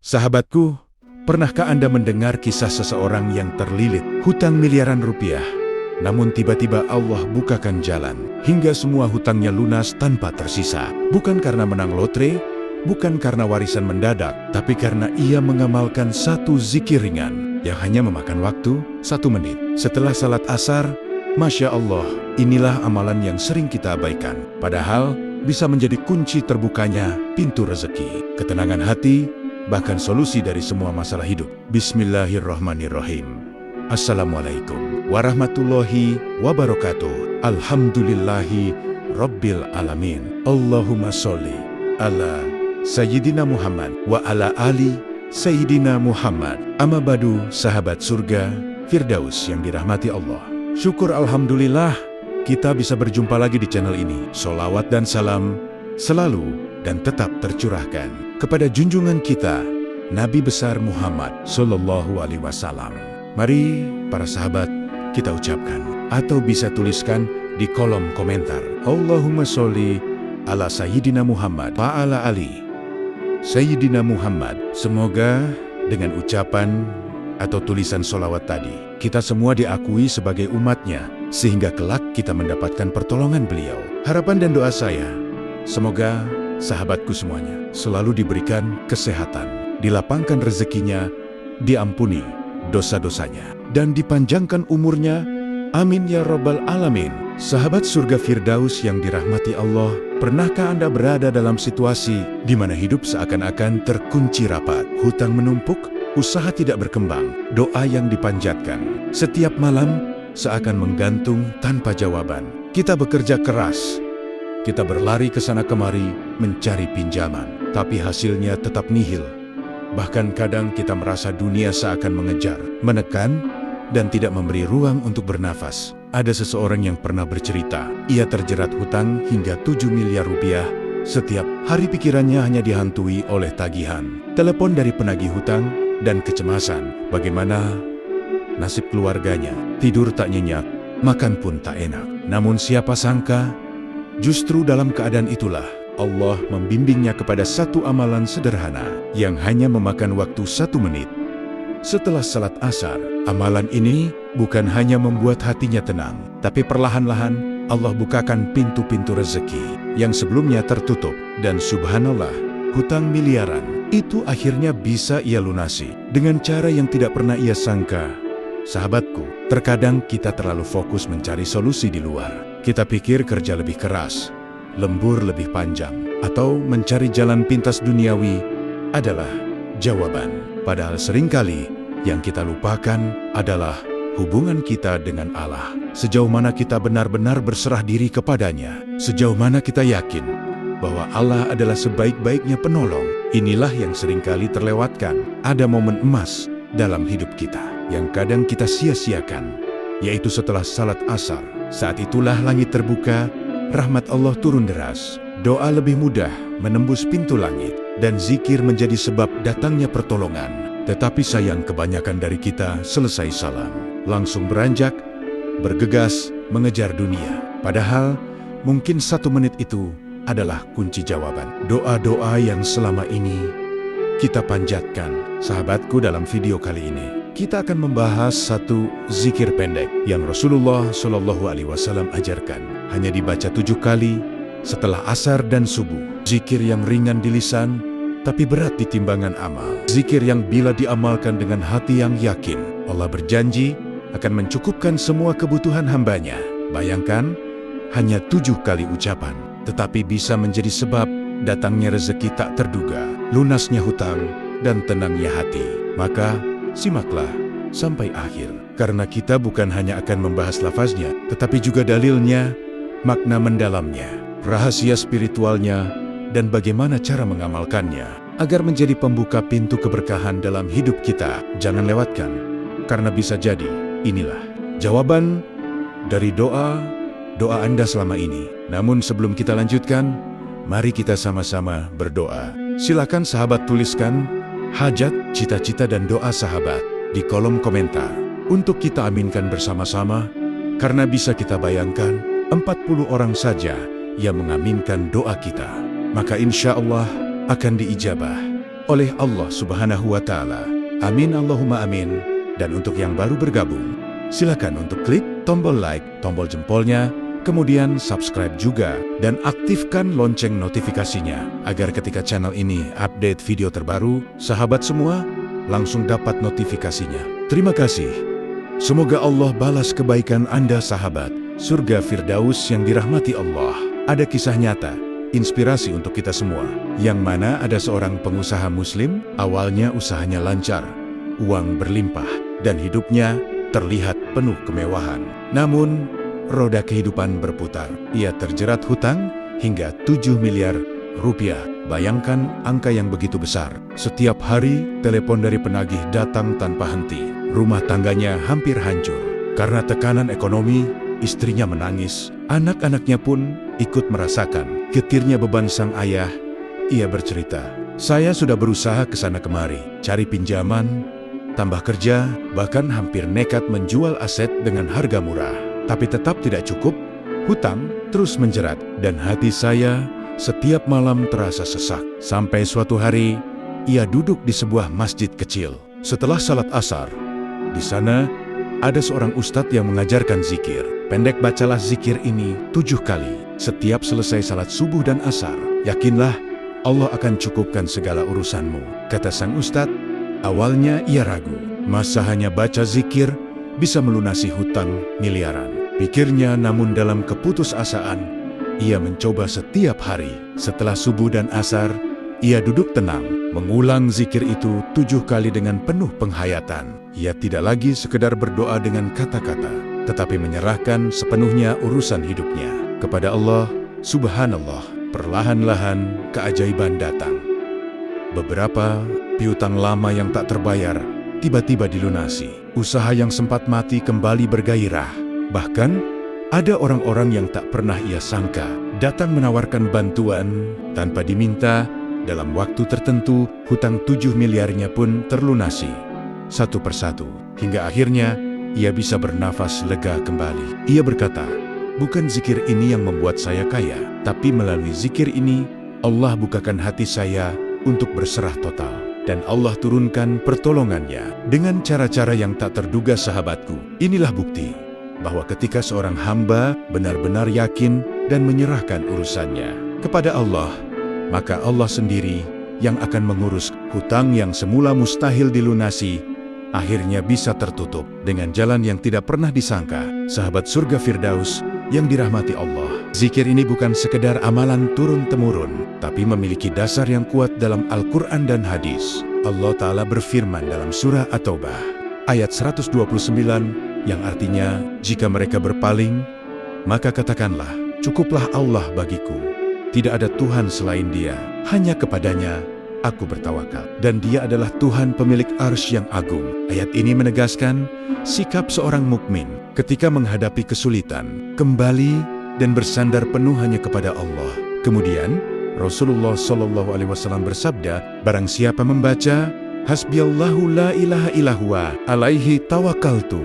Sahabatku, pernahkah Anda mendengar kisah seseorang yang terlilit hutang miliaran rupiah? Namun tiba-tiba Allah bukakan jalan, hingga semua hutangnya lunas tanpa tersisa. Bukan karena menang lotre, bukan karena warisan mendadak, tapi karena ia mengamalkan satu zikir ringan, yang hanya memakan waktu 1 menit. Setelah salat asar, Masya Allah, inilah amalan yang sering kita abaikan. Padahal, bisa menjadi kunci terbukanya pintu rezeki, ketenangan hati, bahkan solusi dari semua masalah hidup. Bismillahirrahmanirrahim. Assalamualaikum warahmatullahi wabarakatuh. Alhamdulillahi Rabbil Alamin. Allahumma sholli ala Sayyidina Muhammad wa ala ali Sayyidina Muhammad. Amma badu, sahabat surga Firdaus yang dirahmati Allah. Syukur Alhamdulillah, kita bisa berjumpa lagi di channel ini. Sholawat dan salam selalu dan tetap tercurahkan kepada junjungan kita, Nabi besar Muhammad Sallallahu Alaihi Wasallam. Mari para sahabat kita ucapkan atau bisa tuliskan di kolom komentar. Allahumma sholli ala Sayyidina Muhammad wa ala ali Sayyidina Muhammad. Semoga dengan ucapan atau tulisan sholawat tadi, kita semua diakui sebagai umatnya, sehingga kelak kita mendapatkan pertolongan beliau. Harapan dan doa saya, semoga sahabatku semuanya selalu diberikan kesehatan, dilapangkan rezekinya, diampuni dosa-dosanya, dan dipanjangkan umurnya. Amin ya Rabbal Alamin. Sahabat surga Firdaus yang dirahmati Allah, pernahkah Anda berada dalam situasi di mana hidup seakan-akan terkunci rapat, hutang menumpuk, usaha tidak berkembang, doa yang dipanjatkan setiap malam seakan menggantung tanpa jawaban? Kita bekerja keras, kita berlari ke sana kemari mencari pinjaman, tapi hasilnya tetap nihil. Bahkan kadang kita merasa dunia seakan mengejar, menekan, dan tidak memberi ruang untuk bernafas. Ada seseorang yang pernah bercerita, ia terjerat hutang hingga 7 miliar rupiah. Setiap hari pikirannya hanya dihantui oleh tagihan, telepon dari penagih hutang, dan kecemasan. Bagaimana nasib keluarganya? Tidur tak nyenyak, makan pun tak enak. Namun siapa sangka, justru dalam keadaan itulah Allah membimbingnya kepada satu amalan sederhana yang hanya memakan waktu 1 menit. Setelah salat asar, amalan ini bukan hanya membuat hatinya tenang, tapi perlahan-lahan Allah bukakan pintu-pintu rezeki yang sebelumnya tertutup. Dan subhanallah, hutang miliaran itu akhirnya bisa ia lunasi dengan cara yang tidak pernah ia sangka. Sahabatku, terkadang kita terlalu fokus mencari solusi di luar. Kita pikir kerja lebih keras, lembur lebih panjang, atau mencari jalan pintas duniawi adalah jawaban. Padahal seringkali yang kita lupakan adalah hubungan kita dengan Allah. Sejauh mana kita benar-benar berserah diri kepadanya, sejauh mana kita yakin bahwa Allah adalah sebaik-baiknya penolong. Inilah yang seringkali terlewatkan. Ada momen emas dalam hidup kita yang kadang kita sia-siakan, yaitu setelah salat asar. Saat itulah langit terbuka, rahmat Allah turun deras, doa lebih mudah menembus pintu langit, dan zikir menjadi sebab datangnya pertolongan. Tetapi sayang, kebanyakan dari kita selesai salam langsung beranjak, bergegas mengejar dunia. Padahal mungkin 1 menit itu adalah kunci jawaban. Doa-doa yang selama ini kita panjatkan. Sahabatku, dalam video kali ini kita akan membahas satu zikir pendek yang Rasulullah Shallallahu Alaihi Wasallam ajarkan. Hanya dibaca 7 kali setelah asar dan subuh. Zikir yang ringan di lisan, tapi berat di timbangan amal. Zikir yang bila diamalkan dengan hati yang yakin, Allah berjanji akan mencukupkan semua kebutuhan hambanya. Bayangkan, hanya 7 kali ucapan, tetapi bisa menjadi sebab datangnya rezeki tak terduga, lunasnya hutang, dan tenangnya hati. Maka, simaklah sampai akhir, karena kita bukan hanya akan membahas lafaznya, tetapi juga dalilnya, makna mendalamnya, rahasia spiritualnya, dan bagaimana cara mengamalkannya agar menjadi pembuka pintu keberkahan dalam hidup kita. Jangan lewatkan, karena bisa jadi inilah jawaban dari doa Anda selama ini. Namun sebelum kita lanjutkan, mari kita sama-sama berdoa. Silakan sahabat tuliskan hajat, cita-cita, dan doa sahabat di kolom komentar untuk kita aminkan bersama-sama, karena bisa kita bayangkan 40 orang saja yang mengaminkan doa kita, maka insya Allah akan diijabah. oleh Allah Subhanahu wa Ta'ala. Amin Allahumma amin. Dan untuk yang baru bergabung, silakan untuk klik tombol like, tombol jempolnya, kemudian subscribe juga, dan aktifkan lonceng notifikasinya, agar ketika channel ini update video terbaru, sahabat semua langsung dapat notifikasinya. Terima kasih. Semoga Allah balas kebaikan Anda sahabat. Surga Firdaus yang dirahmati Allah. Ada kisah nyata, inspirasi untuk kita semua, yang mana ada seorang pengusaha muslim, awalnya usahanya lancar, uang berlimpah, dan hidupnya terlihat penuh kemewahan. Namun, roda kehidupan berputar. Ia terjerat hutang hingga 7 miliar rupiah. Bayangkan angka yang begitu besar. Setiap hari, telepon dari penagih datang tanpa henti. Rumah tangganya hampir hancur. Karena tekanan ekonomi, istrinya menangis. Anak-anaknya pun ikut merasakan getirnya beban sang ayah. Ia bercerita, "Saya sudah berusaha ke sana kemari, cari pinjaman, tambah kerja, bahkan hampir nekat menjual aset dengan harga murah. Tapi tetap tidak cukup, hutang terus menjerat, dan hati saya setiap malam terasa sesak." Sampai suatu hari, ia duduk di sebuah masjid kecil. Setelah salat asar, di sana ada seorang ustadz yang mengajarkan zikir. Pendek, bacalah zikir ini 7 kali. Setiap selesai salat subuh dan asar, yakinlah Allah akan cukupkan segala urusanmu, kata sang ustadz. Awalnya ia ragu, masa hanya baca zikir bisa melunasi hutang miliaran, pikirnya. Namun dalam keputusasaan, ia mencoba setiap hari. Setelah subuh dan asar, ia duduk tenang, mengulang zikir itu 7 kali dengan penuh penghayatan. Ia tidak lagi sekedar berdoa dengan kata-kata, tetapi menyerahkan sepenuhnya urusan hidupnya kepada Allah. Subhanallah, perlahan-lahan keajaiban datang. Beberapa piutang lama yang tak terbayar tiba-tiba dilunasi. Usaha yang sempat mati kembali bergairah. Bahkan ada orang-orang yang tak pernah ia sangka datang menawarkan bantuan tanpa diminta. Dalam waktu tertentu, hutang 7 miliarnya pun terlunasi satu persatu, hingga akhirnya ia bisa bernafas lega kembali. Ia berkata, "Bukan zikir ini yang membuat saya kaya, tapi melalui zikir ini Allah bukakan hati saya untuk berserah total, dan Allah turunkan pertolongannya dengan cara-cara yang tak terduga." Sahabatku, inilah bukti bahwa ketika seorang hamba benar-benar yakin dan menyerahkan urusannya kepada Allah, maka Allah sendiri yang akan mengurus. Hutang yang semula mustahil dilunasi akhirnya bisa tertutup dengan jalan yang tidak pernah disangka. Sahabat surga Firdaus yang dirahmati Allah, zikir ini bukan sekedar amalan turun-temurun, tapi memiliki dasar yang kuat dalam Al-Quran dan hadis. Allah Ta'ala berfirman dalam surah At-Taubah ayat 129, yang artinya, "Jika mereka berpaling, maka katakanlah, cukuplah Allah bagiku. Tidak ada Tuhan selain Dia, hanya kepadanya aku bertawakal. Dan Dia adalah Tuhan pemilik arsy yang agung." Ayat ini menegaskan sikap seorang mukmin ketika menghadapi kesulitan, kembali dan bersandar penuh hanya kepada Allah. Kemudian Rasulullah SAW bersabda, "Barang siapa membaca Hasbiyallahu la ilaha illallah alaihi tawakkaltu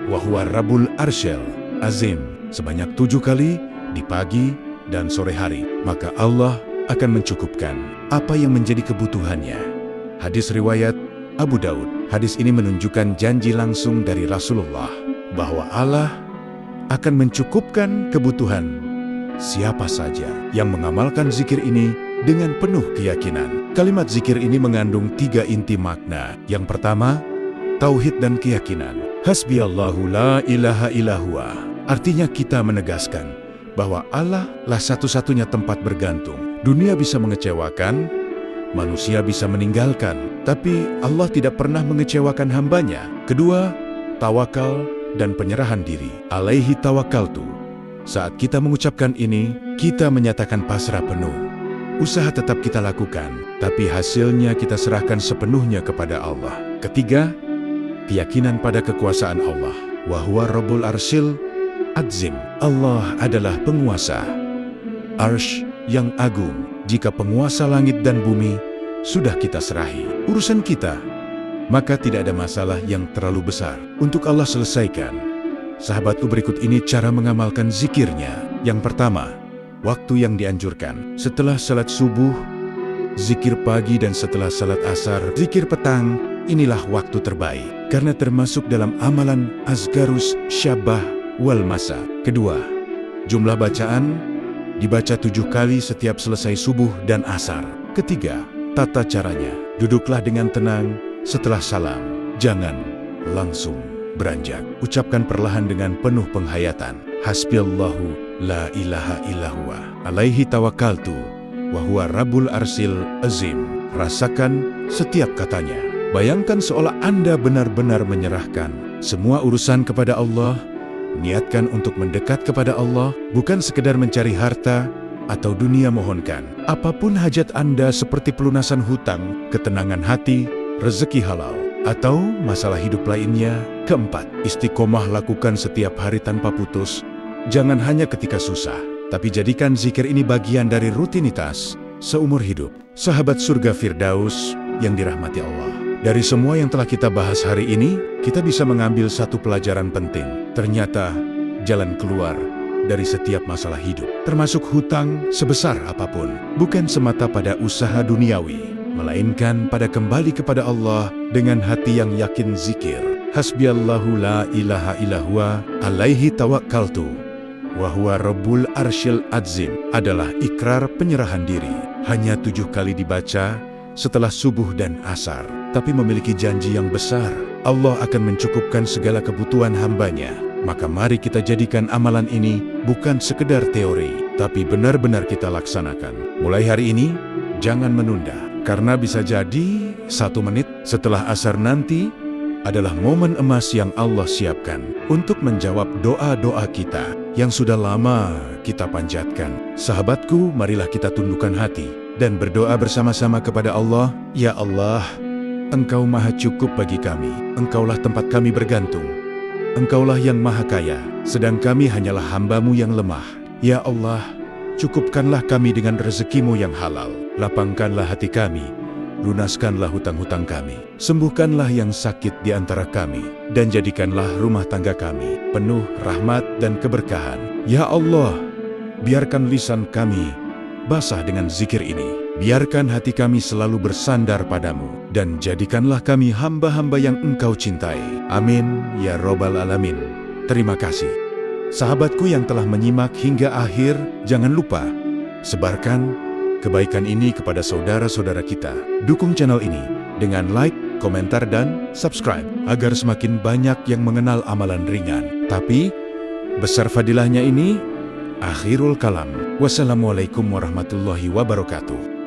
wa huwa rabbul arsyil azim sebanyak 7 kali di pagi dan sore hari, maka Allah akan mencukupkan apa yang menjadi kebutuhannya." Hadis riwayat Abu Daud. Hadis ini menunjukkan janji langsung dari Rasulullah bahwa Allah akan mencukupkan kebutuhan siapa saja yang mengamalkan zikir ini dengan penuh keyakinan. Kalimat zikir ini mengandung 3 inti makna. Yang pertama, tauhid dan keyakinan. Hasbiyallahu la ilaha illallah. Artinya kita menegaskan bahwa Allah lah satu-satunya tempat bergantung. Dunia bisa mengecewakan, manusia bisa meninggalkan, tapi Allah tidak pernah mengecewakan hambanya. Kedua, tawakal dan penyerahan diri. Alaihi tawakkaltu. Saat kita mengucapkan ini, kita menyatakan pasrah penuh. Usaha tetap kita lakukan, tapi hasilnya kita serahkan sepenuhnya kepada Allah. Ketiga, keyakinan pada kekuasaan Allah. Wa huwa rabbul arsyil azim. Allah adalah penguasa arsy yang agung. Jika penguasa langit dan bumi sudah kita serahi urusan kita, maka tidak ada masalah yang terlalu besar untuk Allah selesaikan. Sahabatku, berikut ini cara mengamalkan zikirnya. Yang pertama, waktu yang dianjurkan. Setelah salat subuh, zikir pagi dan setelah salat asar, zikir petang, inilah waktu terbaik. Karena termasuk dalam amalan azkarus syabah wal masa. Kedua, jumlah bacaan dibaca 7 kali setiap selesai subuh dan asar. Ketiga, tata caranya. Duduklah dengan tenang setelah salam. Jangan langsung beranjak. Ucapkan perlahan dengan penuh penghayatan. Hasbiyallahu la ilaha illahuwa. Alaihi tawakkaltu wa huwa rabbul arsil azim. Rasakan setiap katanya. Bayangkan seolah Anda benar-benar menyerahkan semua urusan kepada Allah. Niatkan untuk mendekat kepada Allah, bukan sekedar mencari harta atau dunia. Mohonkan apapun hajat Anda seperti pelunasan hutang, ketenangan hati, rezeki halal, atau masalah hidup lainnya. Keempat, istiqomah lakukan setiap hari tanpa putus. Jangan hanya ketika susah, tapi jadikan zikir ini bagian dari rutinitas seumur hidup. Sahabat surga Firdaus yang dirahmati Allah. Dari semua yang telah kita bahas hari ini, kita bisa mengambil satu pelajaran penting. Ternyata jalan keluar dari setiap masalah hidup, termasuk hutang sebesar apapun, bukan semata pada usaha duniawi, melainkan pada kembali kepada Allah dengan hati yang yakin. Zikir Hasbiyallahu la ilaha illahuwa alaihi tawakkaltu wa huwa rabbul arsyil azim adalah ikrar penyerahan diri. Hanya 7 kali dibaca setelah subuh dan asar, tapi memiliki janji yang besar. Allah akan mencukupkan segala kebutuhan hambanya. Maka mari kita jadikan amalan ini bukan sekedar teori, tapi benar-benar kita laksanakan. Mulai hari ini, jangan menunda. Karena bisa jadi 1 menit setelah asar nanti adalah momen emas yang Allah siapkan untuk menjawab doa-doa kita yang sudah lama kita panjatkan. Sahabatku, marilah kita tundukkan hati dan berdoa bersama-sama kepada Allah. Ya Allah, Engkau maha cukup bagi kami. Engkaulah tempat kami bergantung. Engkaulah yang maha kaya, sedang kami hanyalah hamba-Mu yang lemah. Ya Allah, cukupkanlah kami dengan rezeki-Mu yang halal. Lapangkanlah hati kami, lunaskanlah hutang-hutang kami. Sembuhkanlah yang sakit di antara kami, dan jadikanlah rumah tangga kami penuh rahmat dan keberkahan. Ya Allah, biarkan lisan kami basah dengan zikir ini. Biarkan hati kami selalu bersandar padamu, dan jadikanlah kami hamba-hamba yang Engkau cintai. Amin, ya Robbal Alamin. Terima kasih. Sahabatku yang telah menyimak hingga akhir, jangan lupa sebarkan kebaikan ini kepada saudara-saudara kita. Dukung channel ini dengan like, komentar, dan subscribe, agar semakin banyak yang mengenal amalan ringan tapi besar fadilahnya ini. Akhirul kalam. Wassalamualaikum warahmatullahi wabarakatuh.